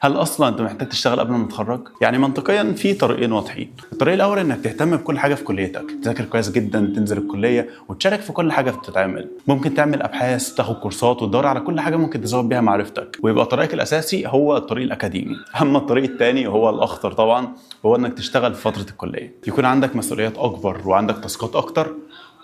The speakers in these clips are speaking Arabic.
هل اصلا انت محتاج تشتغل قبل ما تتخرج؟ يعني منطقيا في طريقين واضحين. الطريق الاول انك تهتم بكل حاجه في كليتك، تذاكر كويس جدا، تنزل الكليه وتشارك في كل حاجه بتتعمل. ممكن تعمل ابحاث، تاخد كورسات وتدور على كل حاجه ممكن تزود بيها معرفتك، ويبقى طريقك الاساسي هو الطريق الاكاديمي. اما الطريق الثاني وهو الاخطر طبعا، هو انك تشتغل في فتره الكليه، يكون عندك مسؤوليات اكبر وعندك تاسكات اكتر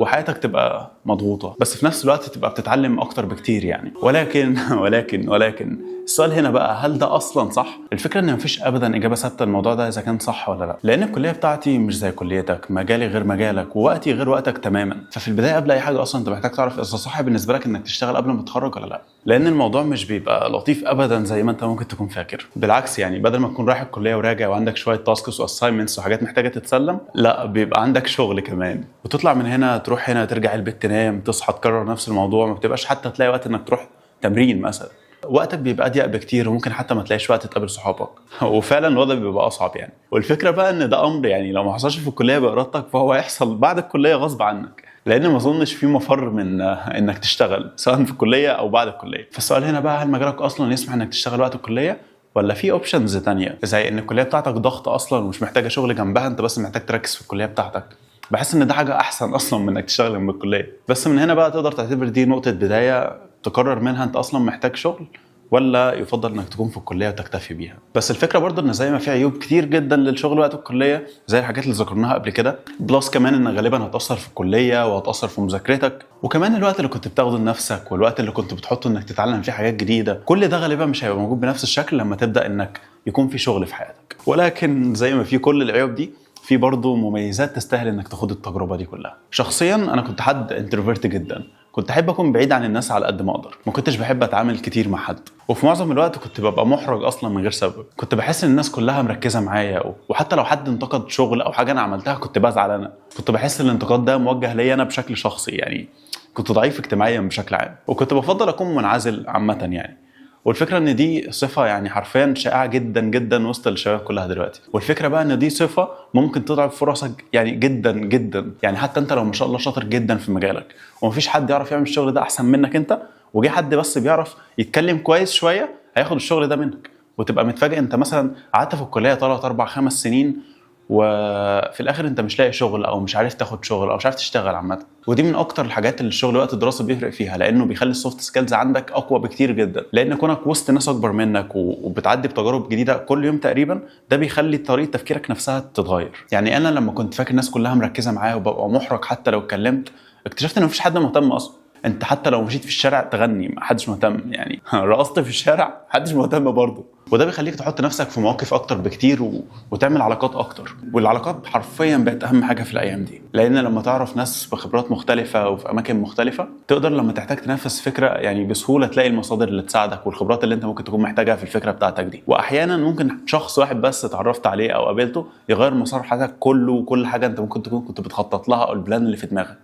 وحياتك تبقى مضغوطه، بس في نفس الوقت تبقى بتتعلم اكتر بكتير يعني. ولكن السؤال هنا بقى، هل ده اصلا صح؟ الفكره ان مفيش ابدا اجابه ثابته للموضوع ده اذا كان صح ولا لا، لان الكليه بتاعتي مش زي كليتك، مجالي غير مجالك، ووقتي غير وقتك تماما. ففي البدايه قبل اي حاجه اصلا انت محتاج تعرف اذا صح بالنسبه لك انك تشتغل قبل ما تتخرج ولا لا، لان الموضوع مش بيبقى لطيف ابدا زي ما انت ممكن تكون فاكر. بالعكس يعني، بدل ما تكون رايح الكليه وراجع وعندك شويه تاسكس واساينمنتس وحاجات محتاجه تتسلم، لا بيبقى عندك شغل كمان، وتطلع من هنا تروح هنا، ترجع البيت تنام، تصحى تكرر نفس الموضوع، ما بتبقاش حتى تلاقي وقت انك تروح تمرين مثلا. وقتك بيبقى اضيق بكتير، وممكن حتى ما تلاقيش وقت تقابل صحابك وفعلا الوضع بيبقى اصعب يعني. والفكره بقى ان ده امر يعني لو ما حصلش في الكليه بارادتك فهو هيحصل بعد الكليه غصب عنك، لان ما اظنش في مفر من انك تشتغل سواء في الكليه او بعد الكليه. فالسؤال هنا بقى، هل مجالك اصلا يسمح انك تشتغل وقت الكليه، ولا في اوبشنز تانية زي ان الكليه بتاعتك ضغط اصلا ومش محتاجه شغل جنبها، انت بس محتاج تركز في الكليه بتاعتك؟ بحس ان ده حاجه احسن اصلا من انك تشتغل جنب الكليه. بس من هنا بقى تقدر تعتبر دي نقطه بدايه تقرر منها انت اصلا محتاج شغل ولا يفضل انك تكون في الكليه وتكتفي بيها. بس الفكره برضو ان زي ما في عيوب كتير جدا للشغل وقت الكليه زي الحاجات اللي ذكرناها قبل كده، بلس كمان ان غالبا هتاثر في الكليه وهتاثر في مذاكرتك، وكمان الوقت اللي كنت بتاخده لنفسك والوقت اللي كنت بتحطه انك تتعلم فيه حاجات جديده، كل ده غالبا مش هيبقى موجود بنفس الشكل لما تبدا انك يكون في شغل في حياتك. ولكن زي ما في كل العيوب دي، في برضه مميزات تستاهل انك تاخد التجربه دي كلها. شخصيا انا كنت حد انتروفيرت جدا، كنت احب اكون بعيد عن الناس على قد ما اقدر، ما كنتش بحب اتعامل كتير مع حد، وفي معظم الوقت كنت ببقى محرج اصلا من غير سبب. كنت بحس ان الناس كلها مركزه معايا، وحتى لو حد انتقد شغل او حاجه انا عملتها كنت بزعل انا. كنت بحس ان الانتقاد ده موجه ليا انا بشكل شخصي يعني. كنت ضعيف اجتماعيا بشكل عام، وكنت بفضل اكون منعزل عامه يعني. والفكره ان دي صفه يعني حرفيا شائعه جدا جدا وسط الشباب كلها دلوقتي. والفكره بقى ان دي صفه ممكن تضعف فرصك يعني جدا جدا يعني. حتى انت لو ما شاء الله شاطر جدا في مجالك ومفيش حد يعرف يعمل الشغل ده احسن منك انت، وجي حد بس بيعرف يتكلم كويس شويه هياخد الشغل ده منك، وتبقى متفاجئ انت مثلا قعدت في الكليه 3 4 5 سنين وفي الاخر انت مش لاقي شغل او مش عارف تاخد شغل او مش عارف تشتغل عامه. ودي من اكتر الحاجات اللي الشغل وقت الدراسه بيفرق فيها، لانه بيخلي السوفت سكيلز عندك اقوى بكتير جدا، لان كونك وسط ناس اكبر منك وبتعدي بتجارب جديده كل يوم تقريبا، ده بيخلي طريقه تفكيرك نفسها تتغير. يعني انا لما كنت فاكر الناس كلها مركزه معايا وببقى محرج حتى لو اتكلمت، اكتشفت ان مفيش حد مهتم اصلا. انت حتى لو مشيت في الشارع تغني محدش مهتم يعني رقصت في الشارع محدش مهتم برضه. وده بيخليك تحط نفسك في مواقف اكتر بكتير وتعمل علاقات اكتر. والعلاقات حرفيا بقت اهم حاجه في الايام دي، لان لما تعرف ناس بخبرات مختلفه وفي اماكن مختلفه تقدر لما تحتاج تنفذ فكره يعني بسهوله تلاقي المصادر اللي تساعدك والخبرات اللي انت ممكن تكون محتاجها في الفكره بتاعتك دي. واحيانا ممكن شخص واحد بس اتعرفت عليه او قابلته يغير مسار حياتك كله، وكل حاجه انت ممكن تكون كنت بتخطط لها او البلان اللي في دماغك.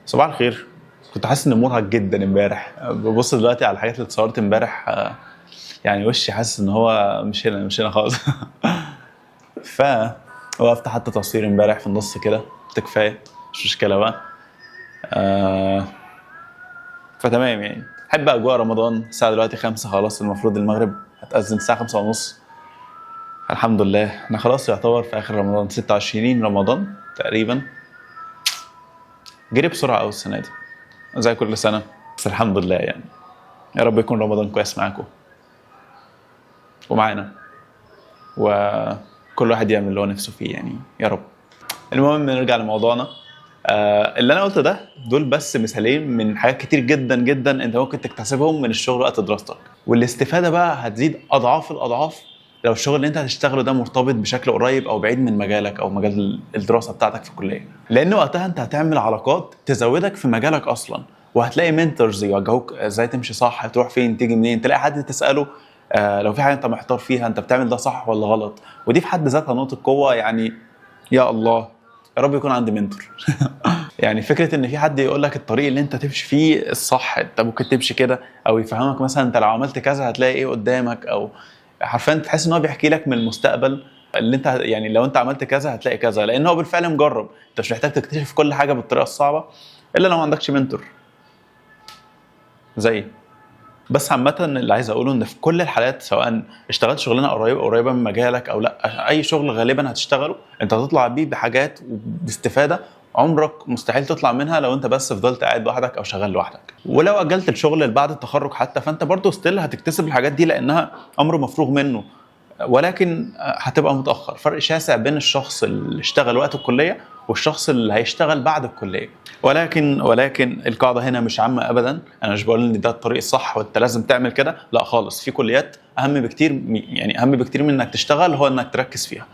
صباح الخير. كنت حاسس اني مرهق جدا امبارح، ببص دلوقتي على الحاجات اللي اتصورت امبارح يعني وشي حاسس ان هو مش هنا خالص. ف وقفت حتى تصوير امبارح في النص كده، كفايه مش مشكله بقى. فتمام يعني. احب اجواء رمضان. الساعه دلوقتي 5 خلاص، المفروض المغرب هتأذن الساعه 5 ونص. الحمد لله احنا خلاص يعتبر في اخر رمضان، 26 رمضان تقريبا. جري بسرعه قوي السنه دي زي كل سنه، بس الحمد لله يعني. يا رب يكون رمضان كويس معاكم ومعانا، وكل واحد يعمل اللي هو نفسه فيه يعني يا رب. المهم نرجع لموضوعنا. اللي انا قلته ده دول بس مثالين من حاجات كتير جدا جدا انت ممكن تكتسبهم من الشغل وقت دراستك، والاستفاده بقى هتزيد اضعاف الاضعاف لو الشغل اللي انت هتشتغله ده مرتبط بشكل قريب او بعيد من مجالك او مجال الدراسه بتاعتك في الكليه. لان وقتها انت هتعمل علاقات تزودك في مجالك اصلا، وهتلاقي منتورز يوجهوك ازاي تمشي صح، تروح فين تيجي منين، تلاقي حد تساله لو في حاجه انت محتار فيها انت بتعمل ده صح ولا غلط. ودي في حد ذاتها نقطه قوه يعني. يا الله يا رب يكون عندي منتور. يعني فكره ان في حد يقول لك الطريق اللي انت تمشي فيه الصح، انت ممكن تمشي كده، او يفهمك مثلا انت لو عملت كذا هتلاقي ايه قدامك، او حرفيا تحس ان هو بيحكي لك من المستقبل اللي انت يعني لو انت عملت كذا هتلاقي كذا، لان هو بالفعل مجرب. انت مش محتاج تكتشف كل حاجه بالطريقه الصعبه الا لو ما عندكش منتور زي بس عامة اللي عايز اقوله ان في كل الحالات، سواء اشتغلت شغلانه قريبه من مجالك او لا، اي شغل غالبا هتشتغله انت هتطلع بيه بحاجات وباستفاده عمرك مستحيل تطلع منها لو انت بس فضلت قاعد لوحدك او شغال لوحدك. ولو اجلت الشغل بعد التخرج حتى، فانت برضه ستيل هتكتسب الحاجات دي لانها امر مفروغ منه، ولكن هتبقى متاخر. فرق شاسع بين الشخص اللي اشتغل وقت الكليه والشخص اللي هيشتغل بعد الكليه. ولكن القاعده هنا مش عامه ابدا. انا مش بقول ان ده الطريق الصح وانت لازم تعمل كده، لا خالص. في كليات اهم بكتير، يعني اهم بكتير من انك تشتغل هو انك تركز فيها.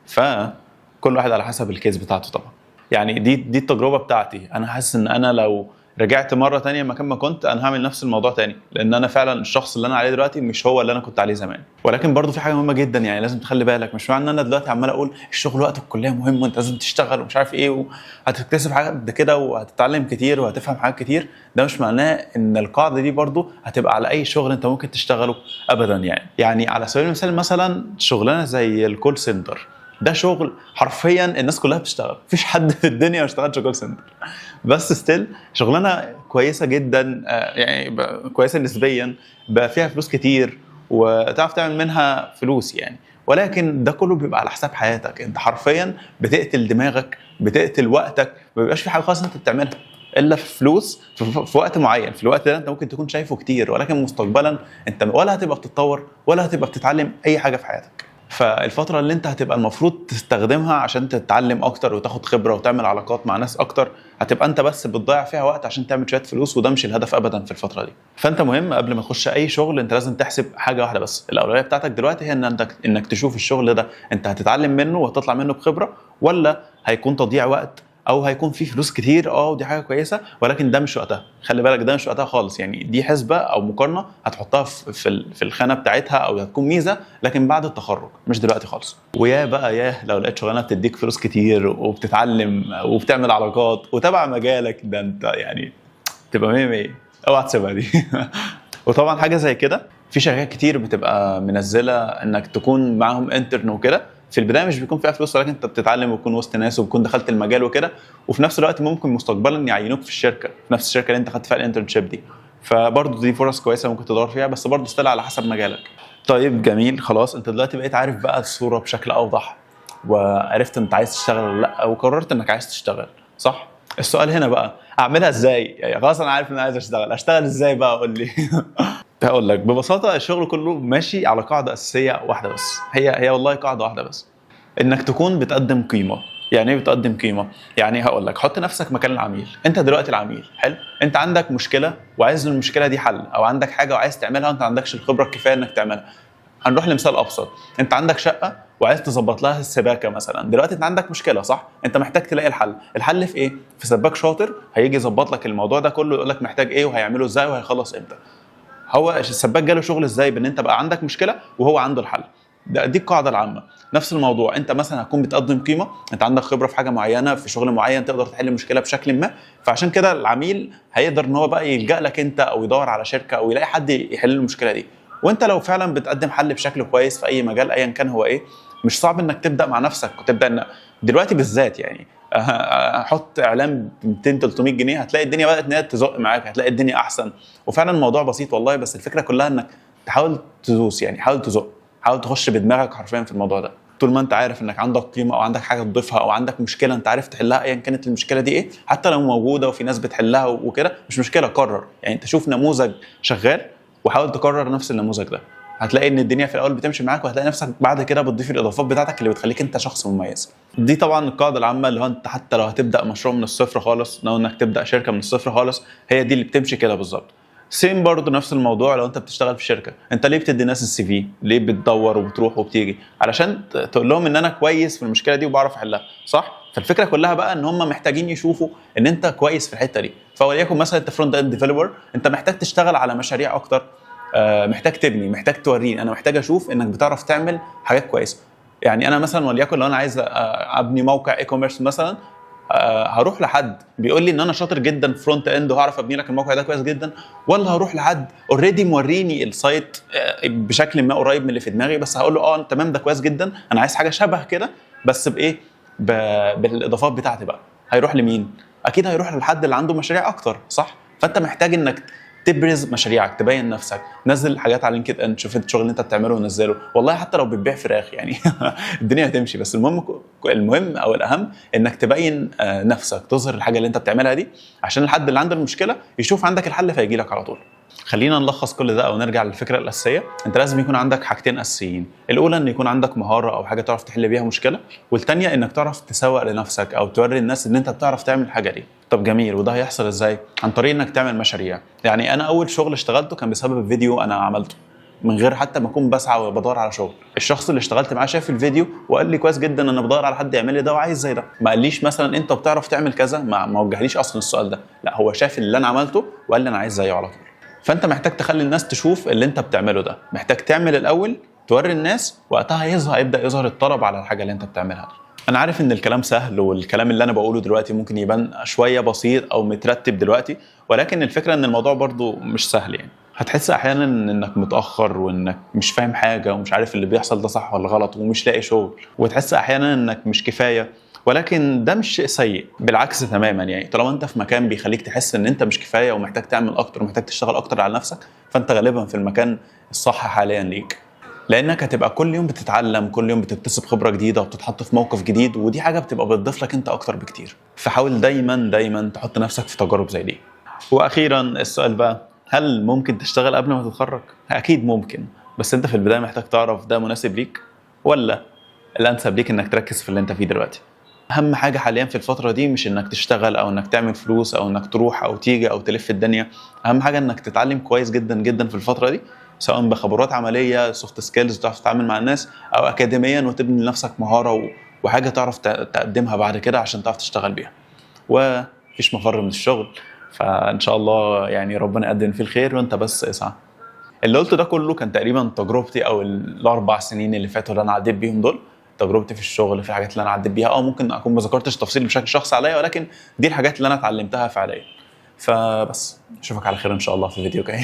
فكل واحد على حسب الكيس بتاعته طبعا. يعني دي التجربه بتاعتي. انا حاسس ان انا لو رجعت مره تانية مكان ما كنت، انا هعمل نفس الموضوع تاني، لان انا فعلا الشخص اللي انا عليه دلوقتي مش هو اللي انا كنت عليه زمان. ولكن برضو في حاجه مهمه جدا يعني لازم تخلي بالك. مش معنى ان انا دلوقتي عمال اقول الشغل وقت الكليه مهم وانت لازم تشتغل ومش عارف ايه وهتكتسب حاجات قد كده وهتتعلم كتير وهتفهم حاجات كتير، ده مش معناه ان القاعده دي برضو هتبقى على اي شغل انت ممكن تشتغله ابدا. يعني على سبيل المثال مثلا شغلانه زي الكول سنتر، ده شغل حرفيا الناس كلها بتشتغل، مفيش حد في الدنيا ما اشتغلش كول سنتر. بس ستيل شغلانه كويسه جدا، يعني كويسه نسبيا، بقى فيها فلوس كتير وتعرف تعمل منها فلوس يعني. ولكن ده كله بيبقى على حساب حياتك. انت حرفيا بتقتل دماغك، بتقتل وقتك، ما بيبقاش في حاجه خالص انت بتعملها الا في فلوس في وقت معين. في الوقت ده انت ممكن تكون شايفه كتير، ولكن مستقبلا انت ولا هتبقى بتتطور ولا هتبقى بتتعلم اي حاجه في حياتك. فالفترة اللي انت هتبقى المفروض تستخدمها عشان تتعلم اكتر وتاخد خبرة وتعمل علاقات مع ناس اكتر، هتبقى انت بس بتضيع فيها وقت عشان تعمل شوية فلوس، وده مش الهدف ابدا في الفترة دي. فانت مهم قبل ما تخش اي شغل انت لازم تحسب حاجة واحدة بس. الاولوية بتاعتك دلوقتي هي انك تشوف الشغل ده انت هتتعلم منه وهتطلع منه بخبرة، ولا هيكون تضييع وقت او هيكون فيه فلوس كتير. ودي حاجه كويسه، ولكن ده مش وقتها. خلي بالك ده مش وقتها خالص. يعني دي حسبه او مقارنه هتحطها في الخانه بتاعتها او هتكون ميزه، لكن بعد التخرج مش دلوقتي خالص. ويا بقى لو لقيت شغلانه بتديك فلوس كتير وبتتعلم وبتعمل علاقات وتبع مجالك، ده انت يعني تبقى 100 اوعى تسيبها دي. وطبعا حاجه زي كده في شركات كتير بتبقى منزله انك تكون معاهم انترن وكده. في البدايه مش بيكون فيها فلوس، ولكن انت بتتعلم وتكون وسط ناس وبتكون دخلت المجال وكده، وفي نفس الوقت ممكن مستقبلا يعينوك في الشركه، في نفس الشركه اللي انت خدت فيها الانترنشيب دي. فبرضه دي فرص كويسه ممكن تدور فيها، بس برضه استلع على حسب مجالك. طيب جميل، خلاص انت دلوقتي بقيت عارف بقى الصوره بشكل اوضح، وعرفت انت عايز تشتغل ولا لا، وقررت انك عايز تشتغل صح. السؤال هنا بقى اعملها ازاي؟ يعني خلاص انا عارف ان انا عايز اشتغل ازاي بقى؟ قول لي. هقول لك ببساطه. الشغل كله ماشي على قاعده اساسيه واحده بس، هي والله قاعده واحده بس، انك تكون بتقدم قيمه. يعني ايه بتقدم قيمه؟ يعني هقول لك حط نفسك مكان العميل. انت دلوقتي العميل، حلو، انت عندك مشكله وعايز المشكله دي حل، او عندك حاجه وعايز تعملها وانت ما عندكش الخبره الكفايه انك تعملها. هنروح لمثال ابسط. انت عندك شقه وعايز تظبط لها السباكه مثلا. دلوقتي انت عندك مشكله صح، انت محتاج تلاقي الحل في ايه؟ في سباك شاطر هيجي يظبط لك الموضوع ده كله، يقول لك محتاج ايه وهيعمله ازاي وهيخلص امتى. هو السباك جاله شغل ازاي؟ بان انت بقى عندك مشكله وهو عنده الحل. دي القاعده العامه. نفس الموضوع، انت مثلا هتكون بتقدم قيمه، انت عندك خبره في حاجه معينه، في شغل معين تقدر تحل مشكله بشكل ما، فعشان كده العميل هيقدر ان هو بقى يلجا لك انت، او يدور على شركه او يلاقي حد يحل المشكله دي. وانت لو فعلا بتقدم حل بشكل كويس في اي مجال ايا كان هو ايه، مش صعب انك تبدا مع نفسك وتبدا دلوقتي بالذات. يعني احط اعلان ب 200 300 جنيه هتلاقي الدنيا بدات ان هي تزق معاك، هتلاقي الدنيا احسن. وفعلا الموضوع بسيط والله، بس الفكره كلها انك تحاول تدوس، يعني حاول تزق، حاول تخش بدماغك حرفيا في الموضوع ده. طول ما انت عارف انك عندك قيمه او عندك حاجه تضيفها او عندك مشكله انت عارف تحلها ايا كانت المشكله دي ايه، حتى لو موجوده وفي ناس بتحلها وكده، مش مشكله، قرر. يعني انت شوف نموذج شغال وحاول تكرر نفس النموذج ده. هتلاقي ان الدنيا في الاول بتمشي معاك، وهتلاقي نفسك بعد كده بتضيف الاضافات بتاعتك اللي بتخليك انت شخص مميز. دي طبعا القاعده العامه، اللي هو انت حتى لو هتبدا مشروع من الصفر خالص، لو انك تبدا شركه من الصفر خالص، هي دي اللي بتمشي كده بالظبط. سيم برضه نفس الموضوع لو انت بتشتغل في شركه. انت ليه بتدي ناس السي في؟ ليه بتدور وبتروح وبتيجي؟ علشان تقول لهم ان انا كويس في المشكله دي وبعرف احلها صح. فالفكره كلها بقى ان هم محتاجين يشوفوا ان انت كويس في الحته دي. فوليكن مثلا انت فرونت اند ديفلوبر، انت محتاج تشتغل على مشاريع اكتر، محتاج تبني، محتاج توريني، انا محتاج اشوف انك بتعرف تعمل حاجات كويسه. يعني انا مثلا وليكن لو انا عايز ابني موقع اي كوميرس مثلا، هروح لحد بيقول لي ان انا شاطر جدا فرونت اند وهعرف ابني لك الموقع ده كويس جدا، ولا هروح لحد اوريدي موريني السايت بشكل ما قريب من اللي في دماغي، بس هقول له تمام ده كويس جدا، انا عايز حاجه شبه كده بس بايه، بالاضافات بتاعتي بقى. هيروح لمين؟ اكيد هيروح للحد اللي عنده مشاريع اكتر صح. فانت محتاج انك تبرز مشاريعك، تبين نفسك، نزل حاجات على لينكد ان، شوف الشغل اللي انت بتعمله ونزله، والله حتى لو بتبيع فراخ يعني الدنيا هتمشي. بس المهم او الاهم انك تبين نفسك، تظهر الحاجه اللي انت بتعملها دي عشان الحد اللي عنده المشكله يشوف عندك الحل فيجي لك على طول. خلينا نلخص كل ده او نرجع للفكره الاساسيه. انت لازم يكون عندك حاجتين اساسيين، الاولى ان يكون عندك مهاره او حاجه تعرف تحل بيها مشكله، والثانيه انك تعرف تسوق لنفسك او توري الناس ان انت بتعرف تعمل الحاجه دي. طب جميل، وده هيحصل ازاي؟ عن طريق انك تعمل مشاريع. يعني انا اول شغل اشتغلته كان بسبب فيديو انا عملته من غير حتى ما اكون بسعى وبدور على شغل. الشخص اللي اشتغلت معاه شاف الفيديو وقال لي كويس جدا انا بدور على حد يعمل لي ده وعايز زي ده. ما قاليش مثلا انت بتعرف تعمل كذا، ما وجهليش اصلا السؤال ده، لا هو شاف اللي انا عملته وقال لي انا عايز زيه على طول. فانت محتاج تخلي الناس تشوف اللي انت بتعمله ده، محتاج تعمل الاول توري الناس، وقتها يبدا يظهر الطلب على الحاجه اللي انت بتعملها دي. انا عارف ان الكلام سهل، والكلام اللي انا بقوله دلوقتي ممكن يبان شويه بسيط او مترتب دلوقتي، ولكن الفكره ان الموضوع برضو مش سهل. يعني هتحس احيانا انك متاخر وانك مش فاهم حاجه ومش عارف اللي بيحصل ده صح ولا غلط ومش لاقي شغل، وتحس احيانا انك مش كفايه، ولكن ده مش شيء سيء، بالعكس تماما. يعني طالما انت في مكان بيخليك تحس ان انت مش كفايه ومحتاج تعمل اكتر ومحتاج تشتغل اكتر على نفسك، فانت غالبا في المكان الصح حاليا ليك، لانك هتبقى كل يوم بتتعلم، كل يوم بتكتسب خبره جديده وبتتحط في موقف جديد، ودي حاجه بتبقى بتضيف لك انت اكتر بكتير. فحاول دايما تحط نفسك في تجارب زي دي. واخيرا السؤال بقى، هل ممكن تشتغل قبل ما تتخرج؟ اكيد ممكن، بس انت في البدايه محتاج تعرف ده مناسب ليك ولا الانسب ليك انك تركز في اللي انت فيه دلوقتي. اهم حاجه حاليا في الفتره دي مش انك تشتغل او انك تعمل فلوس او انك تروح او تيجي او تلف الدنيا، اهم حاجه انك تتعلم كويس جدا في الفتره دي، سواء بخبرات عمليه، سوفت سكيلز تعرف تتعامل مع الناس، او اكاديميا وتبني لنفسك مهاره وحاجه تعرف تقدمها بعد كده عشان تعرف تشتغل بيها. ومفيش مفر من الشغل، فان شاء الله يعني ربنا يقدم فيه الخير وانت بس اسعى. اللي قلته ده كله كان تقريبا تجربتي، او الاربع سنين اللي فاتوا اللي انا عديت بيهم دول، تجربتي في الشغل، في الحاجات اللي انا عديت بيها، ممكن اكون ما ذكرتش تفصيل بشكل شخصي عليا، ولكن دي الحاجات اللي انا اتعلمتها فعليا. فبس اشوفك على خير ان شاء الله في فيديو جاي.